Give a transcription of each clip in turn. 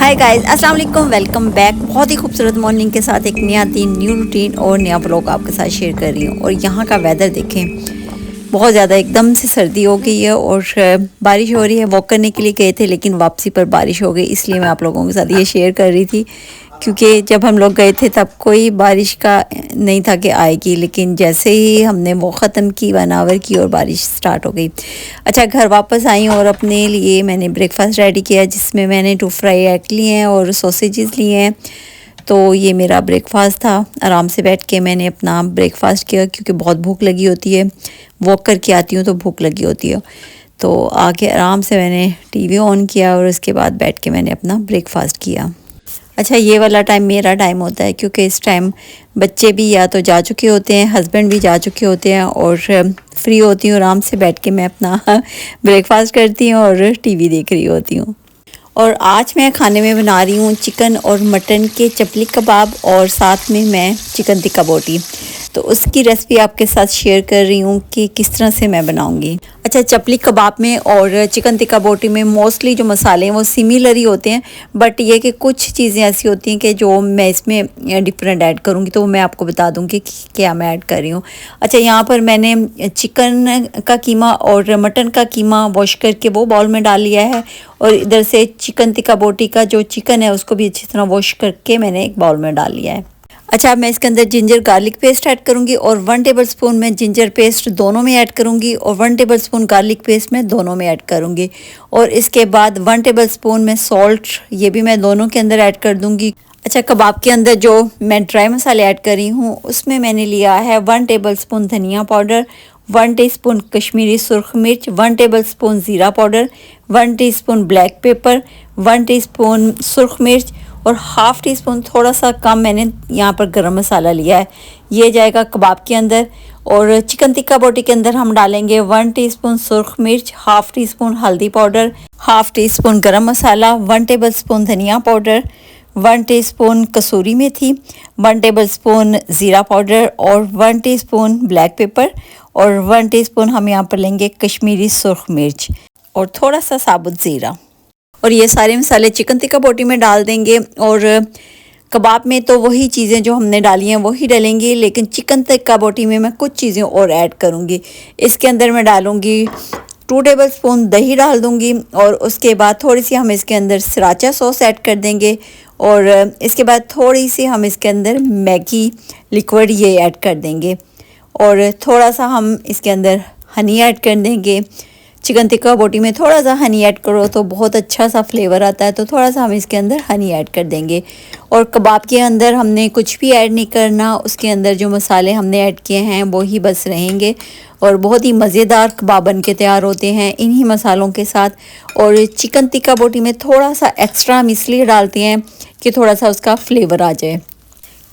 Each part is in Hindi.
हाय गाइस, अस्सलाम वालेकुम, वेलकम बैक। बहुत ही खूबसूरत मॉर्निंग के साथ एक नया दिन, न्यू रूटीन और नया व्लॉग आपके साथ शेयर कर रही हूँ। और यहाँ का वेदर देखें, बहुत ज़्यादा एकदम से सर्दी हो गई है और बारिश हो रही है। वॉक करने के लिए गए थे लेकिन वापसी पर बारिश हो गई, इसलिए मैं आप लोगों के साथ ये शेयर कर रही थी। क्योंकि जब हम लोग गए थे तब कोई बारिश का नहीं था कि आएगी, लेकिन जैसे ही हमने वो ख़त्म की 1 आवर की और बारिश स्टार्ट हो गई। अच्छा, घर वापस आई और अपने लिए मैंने ब्रेकफास्ट रेडी किया, जिसमें मैंने 2 फ्राई एग लिए हैं और सॉसेजेस लिए हैं। तो ये मेरा ब्रेकफास्ट था। आराम से बैठ के मैंने अपना ब्रेकफास्ट किया, क्योंकि बहुत भूख लगी होती है। वॉक करके आती हूँ तो भूख लगी होती है। तो आके आराम से मैंने टीवी ऑन किया और उसके बाद बैठ के मैंने अपना ब्रेकफास्ट किया। अच्छा, ये वाला टाइम मेरा टाइम होता है, क्योंकि इस टाइम बच्चे भी या तो जा चुके होते हैं, हस्बैंड भी जा चुके होते हैं और फ्री होती हूँ। आराम से बैठ के मैं अपना ब्रेकफास्ट करती हूँ और टीवी देख रही होती हूँ। और आज मैं खाने में बना रही हूँ चिकन और मटन के चपली कबाब, और साथ में मैं चिकन टिक्का बोटी। तो उसकी रेसिपी आपके साथ शेयर कर रही हूँ कि किस तरह से मैं बनाऊँगी। अच्छा, चपली कबाब में और चिकन टिक्का बोटी में मोस्टली जो मसाले हैं वो सिमिलर ही होते हैं, बट ये कि कुछ चीज़ें ऐसी होती हैं कि जो मैं इसमें डिफरेंट ऐड करूँगी, तो मैं आपको बता दूँगी कि क्या मैं ऐड कर रही हूँ। अच्छा, यहाँ पर मैंने चिकन का कीमा और मटन का कीमा वॉश करके वो बाउल में डाल लिया है, और इधर से चिकन टिक्का बोटी का जो चिकन है उसको भी अच्छी तरह वॉश करके मैंने एक बाउल में डाल लिया है। अच्छा, अब मैं इसके अंदर जिंजर गार्लिक पेस्ट ऐड करूंगी, और 1 टेबलस्पून मैं जिंजर पेस्ट दोनों में ऐड करूंगी, और 1 टेबलस्पून गार्लिक पेस्ट मैं दोनों में ऐड करूंगी। और इसके बाद 1 टेबलस्पून में सॉल्ट, ये भी मैं दोनों के अंदर ऐड कर दूंगी। अच्छा, कबाब के अंदर जो मैं ड्राई मसाले ऐड कर रही हूँ उसमें मैंने लिया है 1 टेबलस्पून धनिया पाउडर, 1 टीस्पून कश्मीरी सुर्ख मिर्च, 1 टेबलस्पून ज़ीरा powder, 1 teaspoon black pepper, 1 teaspoon सुर्ख मिर्च, और हाफ़ टी स्पून थोड़ा सा कम मैंने यहाँ पर गरम मसाला लिया है। ये जाएगा कबाब के अंदर। और चिकन टिक्का बोटी के अंदर हम डालेंगे 1 टीस्पून सुर्ख मिर्च, हाफ़ टी स्पून हल्दी पाउडर, हाफ़ टी स्पून गरम मसाला, 1 टेबलस्पून धनिया पाउडर, 1 टीस्पून कसूरी मेथी, 1 टेबलस्पून ज़ीरा पाउडर, और 1 टीस्पून ब्लैक पेपर, और 1 टीस्पून हम यहाँ पर लेंगे कश्मीरी सुर्ख मिर्च, और थोड़ा सा साबुत ज़ीरा। और ये सारे मसाले चिकन टिक्का बोटी में डाल देंगे। और कबाब में तो वही चीज़ें जो हमने डाली हैं वही डालेंगी, लेकिन चिकन टिक्का बोटी में मैं कुछ चीज़ें और ऐड करूँगी। इसके अंदर मैं डालूँगी 2 टेबलस्पून दही डाल दूँगी, और उसके बाद थोड़ी सी हम इसके अंदर सराचा सॉस ऐड कर देंगे, और इसके बाद थोड़ी सी हम इसके अंदर मैगी लिक्विड ये ऐड कर देंगे, और थोड़ा सा हम इसके अंदर हनी ऐड कर देंगे। चिकन टिक्का बोटी में थोड़ा सा हनी ऐड करो तो बहुत अच्छा सा फ्लेवर आता है, तो थोड़ा सा हम इसके अंदर हनी ऐड कर देंगे। और कबाब के अंदर हमने कुछ भी ऐड नहीं करना, उसके अंदर जो मसाले हमने ऐड किए हैं वो ही बस रहेंगे, और बहुत ही मज़ेदार कबाब बन के तैयार होते हैं इन्हीं मसालों के साथ। और चिकन टिक्का बोटी में थोड़ा सा एक्स्ट्रा हम इसलिए डालते हैं कि थोड़ा सा उसका फ्लेवर आ जाए।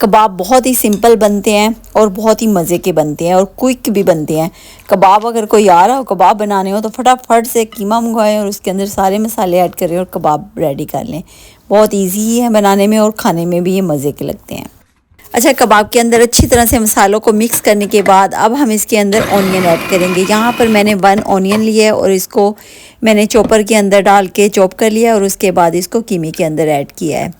कबाब बहुत ही सिंपल बनते हैं और बहुत ही मज़े के बनते हैं और क्विक भी बनते हैं। कबाब अगर कोई आ रहा हो कबाब बनाने हो तो फटाफट से कीमा मंगवाएं और उसके अंदर सारे मसाले ऐड करें और कबाब रेडी कर लें। बहुत इजी है बनाने में और खाने में भी ये मज़े के लगते हैं। अच्छा, कबाब के अंदर अच्छी तरह से मसालों को मिक्स करने के बाद अब हम इसके अंदर ऑनियन ऐड करेंगे। यहाँ पर मैंने 1 ऑनियन लिया है और इसको मैंने चॉपर के अंदर डाल के चॉप कर लिया, और उसके बाद इसको कीमे के अंदर ऐड किया है।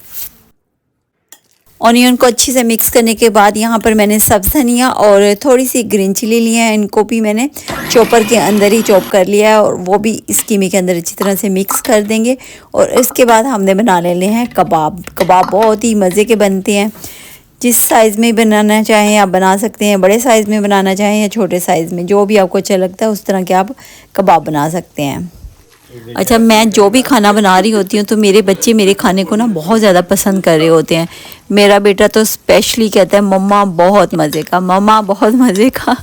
ऑनियन को अच्छे से मिक्स करने के बाद यहाँ पर मैंने सब्ज़ धनिया और थोड़ी सी ग्रीन चिली ली है, इनको भी मैंने चॉपर के अंदर ही चॉप कर लिया है, और वो भी इस कीमे के अंदर अच्छी तरह से मिक्स कर देंगे। और इसके बाद हमने बना लेने हैं कबाब। कबाब बहुत ही मज़े के बनते हैं। जिस साइज़ में बनाना चाहें आप बना सकते हैं, बड़े साइज़ में बनाना चाहें या छोटे साइज़ में, जो भी आपको अच्छा लगता है उस तरह के आप कबाब बना सकते हैं। अच्छा, मैं जो भी खाना बना रही होती हूँ तो मेरे बच्चे मेरे खाने को ना बहुत ज़्यादा पसंद कर रहे होते हैं। मेरा बेटा तो स्पेशली कहता है मम्मा बहुत मज़े का, मम्मा बहुत मज़े का।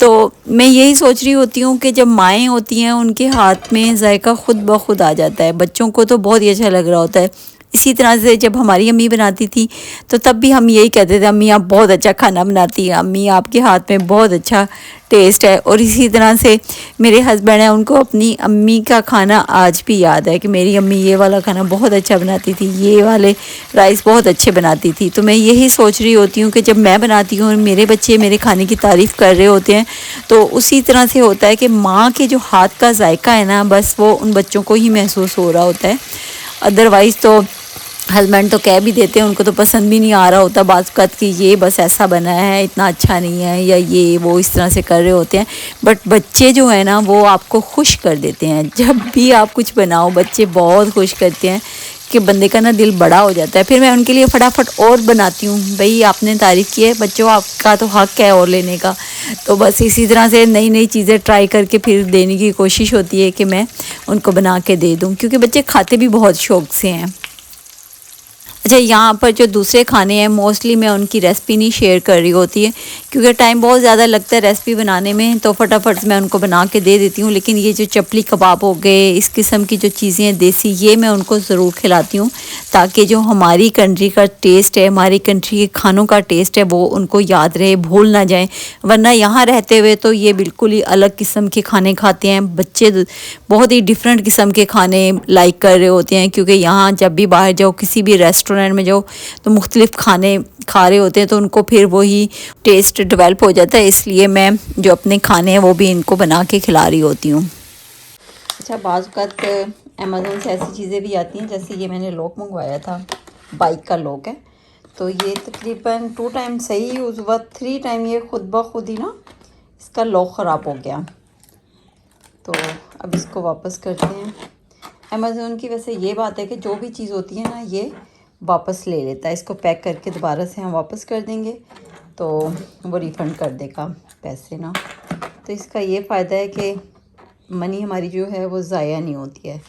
तो मैं यही सोच रही होती हूँ कि जब माएँ होती हैं उनके हाथ में जायका खुद ब खुद आ जाता है। बच्चों को तो बहुत ही अच्छा लग रहा होता है। इसी तरह से जब हमारी अम्मी बनाती थी तो तब भी हम यही कहते थे, अम्मी आप बहुत अच्छा खाना बनाती हैं, अम्मी आपके हाथ में बहुत अच्छा टेस्ट है। और इसी तरह से मेरे हस्बैंड हैं, उनको अपनी अम्मी का खाना आज भी याद है कि मेरी अम्मी ये वाला खाना बहुत अच्छा बनाती थी, ये वाले राइस बहुत अच्छे बनाती थी। तो मैं यही सोच रही होती हूँ कि जब मैं बनाती हूँ और मेरे बच्चे मेरे खाने की तारीफ़ कर रहे होते हैं तो उसी तरह से होता है कि माँ के जो हाथ का जायका है ना, बस वो उन बच्चों को ही महसूस हो रहा होता है। अदरवाइज़ तो हस्बैंड तो कह भी देते हैं, उनको तो पसंद भी नहीं आ रहा होता बात बात कि ये बस ऐसा बना है, इतना अच्छा नहीं है, या ये वो इस तरह से कर रहे होते हैं। बट बच्चे जो है ना वो आपको खुश कर देते हैं। जब भी आप कुछ बनाओ बच्चे बहुत खुश करते हैं कि बंदे का ना दिल बड़ा हो जाता है। फिर मैं उनके लिए फटाफट और बनाती हूँ, भाई आपने तारीफ़ की है बच्चों, आपका तो हक़ है और लेने का। तो बस इसी तरह से नई नई चीज़ें ट्राई करके फिर देने की कोशिश होती है कि मैं उनको बना के दे दूँ, क्योंकि बच्चे खाते भी बहुत शौक़ से हैं। अच्छा, यहाँ पर जो दूसरे खाने हैं मोस्टली मैं उनकी रेसिपी नहीं शेयर कर रही होती है, क्योंकि टाइम बहुत ज़्यादा लगता है रेसिपी बनाने में, तो फटाफट से मैं उनको बना के दे देती हूँ। लेकिन ये जो चपली कबाब हो गए, इस किस्म की जो चीज़ें हैं देसी, ये मैं उनको ज़रूर खिलाती हूँ, ताकि जो हमारी कंट्री का टेस्ट है, हमारी कंट्री के खानों का टेस्ट है, वो उनको याद रहे, भूल ना जाए। वरना यहाँ रहते हुए तो ये बिल्कुल ही अलग किस्म के खाने खाते हैं बच्चे, बहुत ही डिफरेंट किस्म के खाने लाइक कर रहे होते हैं। क्योंकि यहाँ जब भी बाहर जाओ, किसी भी रेस्टोरेंट में जाओ, तो मुख्तलिफ खाने खा रहे होते हैं, तो उनको फिर वही टेस्ट डेवलप हो जाता है। इसलिए मैं जो अपने खाने हैं वो भी इनको बना के खिला रही होती हूँ। अच्छा, बाज़ वक़्त अमेज़ोन से ऐसी चीज़ें भी आती हैं, जैसे ये मैंने लॉक मंगवाया था, बाइक का लॉक है, तो ये तकरीबन 2 टाइम सही यूज़ हुआ, 3 टाइम ये खुद ब खुद ही ना इसका लॉक ख़राब हो गया। तो अब इसको वापस करते हैं। अमेज़ोन की वैसे ये बात है कि जो भी चीज़ होती है ना ये वापस ले लेता है। इसको पैक करके दोबारा से हम वापस कर देंगे तो वो रिफ़ंड कर देगा पैसे ना। तो इसका ये फ़ायदा है कि मनी हमारी जो है वो ज़ाया नहीं होती है।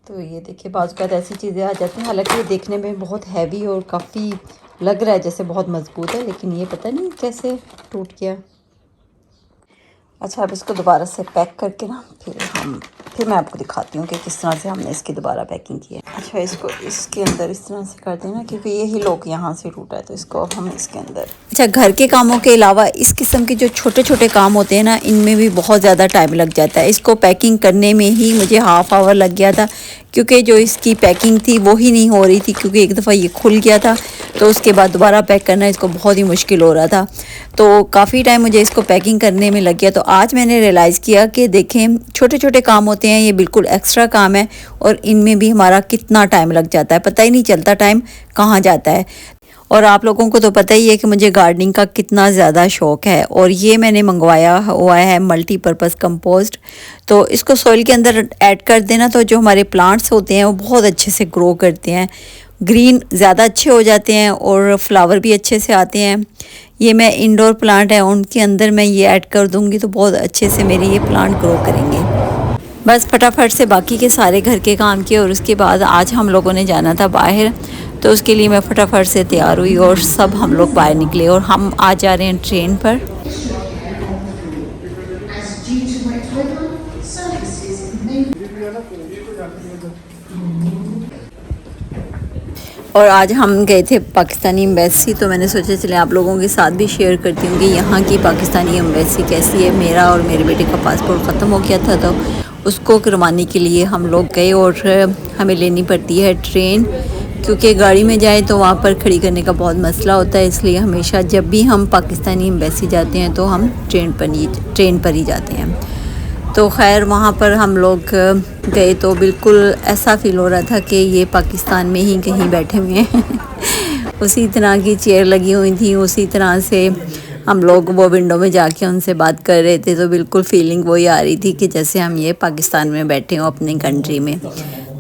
तो ये देखिए, बाज़ औक़ात ऐसी चीज़ें आ जाती हैं, हालांकि ये देखने में बहुत हैवी और काफ़ी लग रहा है जैसे बहुत मज़बूत है, लेकिन ये पता नहीं कैसे टूट गया। अच्छा, अब इसको दोबारा से पैक करके ना फिर मैं आपको दिखाती हूँ कि किस तरह से हमने इसकी दोबारा पैकिंग की है। अच्छा, इसको इसके अंदर इस तरह से कर देना, क्योंकि यही लॉक यहाँ से टूटा है, तो इसको अब हम इसके अंदर। अच्छा, घर के कामों के अलावा इस किस्म के जो छोटे छोटे काम होते हैं ना, इनमें भी बहुत ज़्यादा टाइम लग जाता है। इसको पैकिंग करने में ही मुझे हाफ़ आवर लग गया था, क्योंकि जो इसकी पैकिंग थी वो ही नहीं हो रही थी, क्योंकि एक दफ़ा ये खुल गया था, तो उसके बाद दोबारा पैक करना इसको बहुत ही मुश्किल हो रहा था। तो काफ़ी टाइम मुझे इसको पैकिंग करने में लग गया। तो आज मैंने रियलाइज़ किया कि देखें, छोटे छोटे काम होते हैं, ये बिल्कुल एक्स्ट्रा काम है, और इनमें भी हमारा कितना टाइम लग जाता है, पता ही नहीं चलता टाइम कहाँ जाता है। और आप लोगों को तो पता ही है कि मुझे गार्डनिंग का कितना ज़्यादा शौक़ है, और ये मैंने मंगवाया हुआ है मल्टीपर्पज़ कंपोस्ट। तो इसको सॉइल के अंदर ऐड कर देना, तो जो हमारे प्लांट्स होते हैं वो बहुत अच्छे से ग्रो करते हैं, ग्रीन ज़्यादा अच्छे हो जाते हैं, और फ्लावर भी अच्छे से आते हैं। ये मैं इंडोर प्लांट है उनके अंदर मैं ये ऐड कर दूँगी, तो बहुत अच्छे से मेरे ये प्लांट ग्रो करेंगे। बस फटाफट से बाकी के सारे घर के काम किए, और उसके बाद आज हम लोगों ने जाना था बाहर, तो उसके लिए मैं फटाफट से तैयार हुई और सब हम लोग बाहर निकले, और हम आज जा रहे हैं ट्रेन पर। और आज हम गए थे पाकिस्तानी एम्बेसी, तो मैंने सोचा चले आप लोगों के साथ भी शेयर करती हूँ कि यहाँ की पाकिस्तानी एम्बेसी कैसी है। मेरा और मेरे बेटे का पासपोर्ट ख़त्म हो गया था, तो उसको करवाने के लिए हम लोग गए, और हमें लेनी पड़ती है ट्रेन, क्योंकि गाड़ी में जाए तो वहाँ पर खड़ी करने का बहुत मसला होता है। इसलिए हमेशा जब भी हम पाकिस्तानी एम्बेसी जाते हैं तो हम ट्रेन पर ही जाते हैं। तो खैर वहाँ पर हम लोग गए तो बिल्कुल ऐसा फ़ील हो रहा था कि ये पाकिस्तान में ही कहीं बैठे हुए हैं। उसी तरह की चेयर लगी हुई थी, उसी तरह से हम लोग वो विंडो में जाके उनसे बात कर रहे थे, तो बिल्कुल फ़ीलिंग वही आ रही थी कि जैसे हम ये पाकिस्तान में बैठे हों अपनी कंट्री में।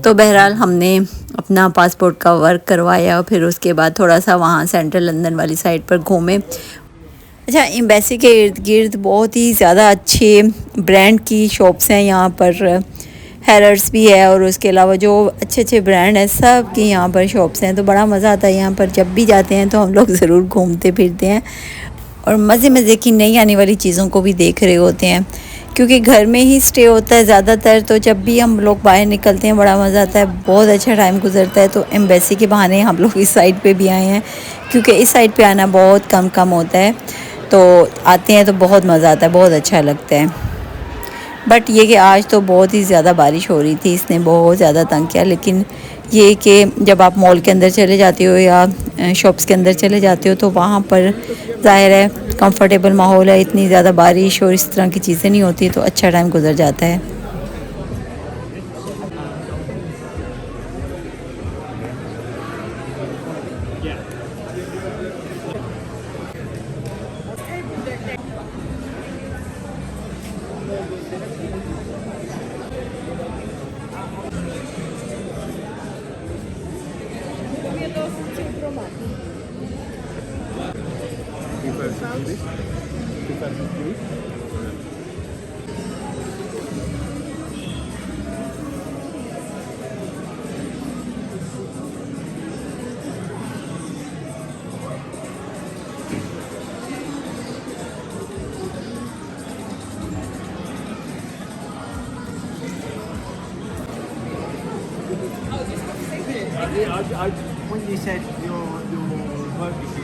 तो बहरहाल हमने अपना पासपोर्ट का वर्क करवाया, फिर उसके बाद थोड़ा सा वहाँ सेंट्रल लंदन वाली साइड पर घूमे। अच्छा, एम्बेसी के इर्द गिर्द बहुत ही ज़्यादा अच्छे ब्रांड की शॉप्स हैं यहाँ पर, हैरर्स भी है, और उसके अलावा जो अच्छे अच्छे ब्रांड हैं सब की यहाँ पर शॉप्स हैं। तो बड़ा मज़ा आता है यहाँ पर, जब भी जाते हैं तो हम लोग ज़रूर घूमते फिरते हैं, और मज़े की नई आने वाली चीज़ों को भी देख रहे होते हैं, क्योंकि घर में ही स्टे होता है ज़्यादातर। तो जब भी हम लोग बाहर निकलते हैं बड़ा मज़ा आता है, बहुत अच्छा टाइम गुजरता है। तो एम्बेसी के बहाने हम लोग इस साइड पे भी आए हैं, क्योंकि इस साइड पे आना बहुत कम होता है, तो आते हैं तो बहुत मज़ा आता है, बहुत अच्छा लगता है। बट ये कि आज तो बहुत ही ज़्यादा बारिश हो रही थी, इसने बहुत ज़्यादा तंग किया। लेकिन ये कि जब आप मॉल के अंदर चले जाते हो या शॉप्स के अंदर चले जाते हो, तो वहाँ पर ज़ाहिर है कंफर्टेबल माहौल है, इतनी ज़्यादा बारिश और इस तरह की चीज़ें नहीं होती, तो अच्छा टाइम गुजर जाता है। When you said your work is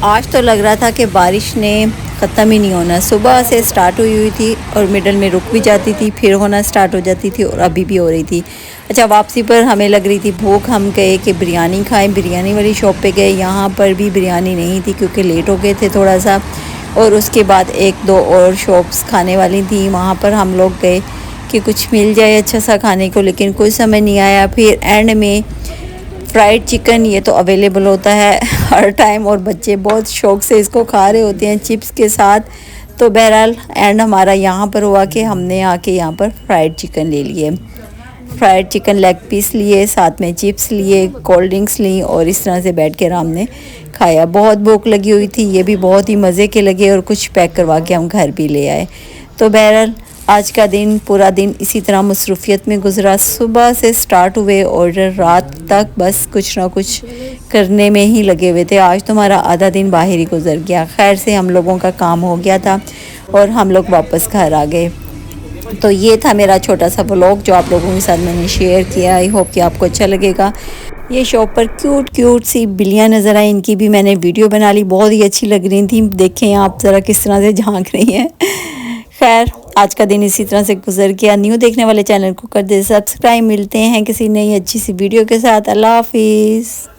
आज तो लग रहा था कि बारिश ने ख़त्म ही नहीं होना। सुबह से स्टार्ट हुई थी और मिडल में रुक भी जाती थी, फिर होना स्टार्ट हो जाती थी और अभी भी हो रही थी। अच्छा, वापसी पर हमें लग रही थी भूख, हम गए कि बिरयानी खाएं, बिरयानी वाली शॉप पे गए। यहाँ पर भी बिरयानी नहीं थी क्योंकि लेट हो गए थे थोड़ा सा। और उसके बाद एक दो और शॉप्स खाने वाली थी, वहाँ पर हम लोग गए कि कुछ मिल जाए अच्छा सा खाने को, लेकिन कोई समझ नहीं आया। फिर एंड में फ्राइड चिकन ये तो अवेलेबल होता है हर टाइम और बच्चे बहुत शौक से इसको खा रहे होते हैं चिप्स के साथ। तो बहरहाल एंड हमारा यहाँ पर हुआ कि हमने आके यहाँ पर फ्राइड चिकन ले लिए, फ्राइड चिकन लेग पीस लिए, साथ में चिप्स लिए, कोल्ड ड्रिंक्स ली और इस तरह से बैठ कर हमने खाया। बहुत भूख लगी हुई थी, ये भी बहुत ही मज़े के लगे और कुछ पैक करवा के हम घर भी ले आए। तो बहरहाल आज का दिन पूरा दिन इसी तरह मसरूफ़ियत में गुजरा। सुबह से स्टार्ट हुए और रात तक बस कुछ ना कुछ करने में ही लगे हुए थे। आज तो हमारा आधा दिन बाहर ही गुजर गया। खैर से हम लोगों का काम हो गया था और हम लोग वापस घर आ गए। तो ये था मेरा छोटा सा व्लॉग जो आप लोगों के साथ मैंने शेयर किया। आई होप कि आपको अच्छा लगेगा। ये शॉप पर क्यूट सी बिल्लियाँ नज़र आई, इनकी भी मैंने वीडियो बना ली, बहुत ही अच्छी लग रही थी। देखें आप ज़रा किस तरह से झांक रही हैं। खैर आज का दिन इसी तरह से गुजर गया। न्यू देखने वाले चैनल को कर दे सब्सक्राइब। मिलते हैं किसी नई अच्छी सी वीडियो के साथ। अल्लाह हाफिज़।